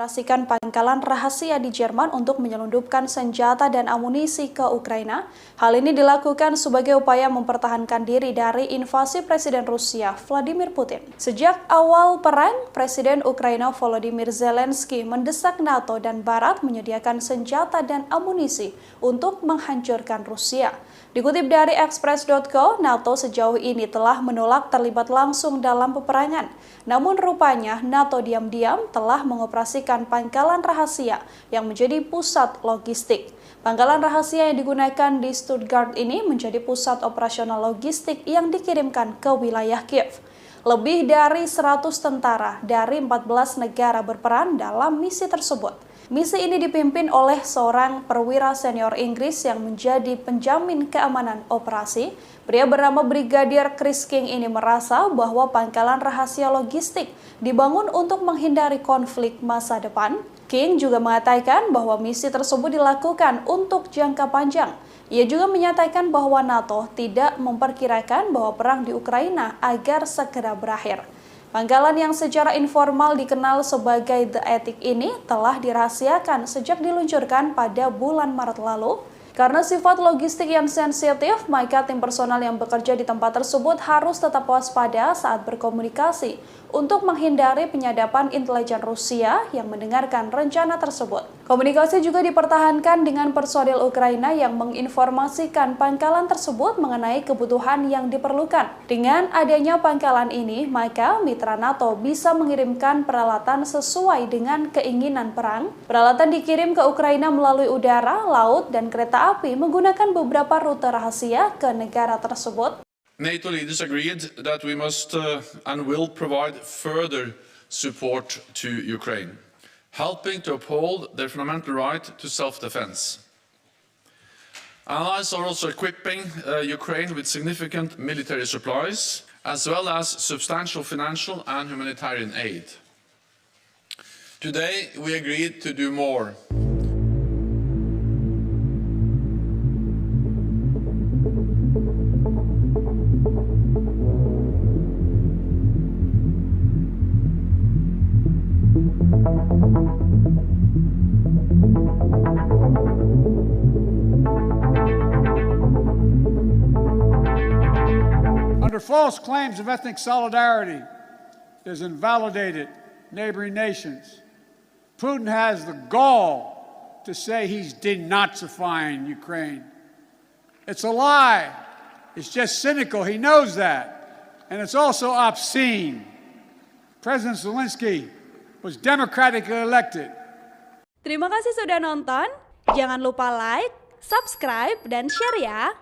mengoperasikan pangkalan rahasia di Jerman untuk menyelundupkan senjata dan amunisi ke Ukraina. Hal ini dilakukan sebagai upaya mempertahankan diri dari invasi Presiden Rusia Vladimir Putin. Sejak awal perang, Presiden Ukraina Volodymyr Zelensky mendesak NATO dan Barat menyediakan senjata dan amunisi untuk menghancurkan Rusia. Dikutip dari Express.co, NATO sejauh ini telah menolak terlibat langsung dalam peperangan. Namun rupanya NATO diam-diam telah mengoperasikan pangkalan rahasia yang menjadi pusat logistik. Pangkalan rahasia yang digunakan di Stuttgart ini menjadi pusat operasional logistik yang dikirimkan ke wilayah Kiev. Lebih dari 100 tentara dari 14 negara berperan dalam misi tersebut. Misi ini dipimpin oleh seorang perwira senior Inggris yang menjadi penjamin keamanan operasi. Pria bernama Brigadir Chris King ini merasa bahwa pangkalan rahasia logistik dibangun untuk menghindari konflik masa depan. King juga mengatakan bahwa misi tersebut dilakukan untuk jangka panjang. Ia juga menyatakan bahwa NATO tidak memperkirakan bahwa perang di Ukraina agar segera berakhir. Pangkalan yang secara informal dikenal sebagai The Attic ini telah dirahasiakan sejak diluncurkan pada bulan Maret lalu. Karena sifat logistik yang sensitif, maka tim personal yang bekerja di tempat tersebut harus tetap waspada saat berkomunikasi untuk menghindari penyadapan intelijen Rusia yang mendengarkan rencana tersebut. Komunikasi juga dipertahankan dengan personil Ukraina yang menginformasikan pangkalan tersebut mengenai kebutuhan yang diperlukan. Dengan adanya pangkalan ini, maka mitra NATO bisa mengirimkan peralatan sesuai dengan keinginan perang. Peralatan dikirim ke Ukraina melalui udara, laut, dan kereta api menggunakan beberapa rute rahasia ke negara tersebut. NATO leaders agreed that we must and will provide further support to Ukraine, helping to uphold their fundamental right to self-defense. Allies are also equipping Ukraine with significant military supplies, as well as substantial financial and humanitarian aid. Today, we agreed to do more. Under false claims of ethnic solidarity, it has invalidated neighboring nations. Putin has the gall to say he's denazifying Ukraine. It's a lie. It's just cynical. He knows that. And it's also obscene. President Zelensky was democratically elected. Terima kasih sudah nonton. Jangan lupa like, subscribe, dan share ya.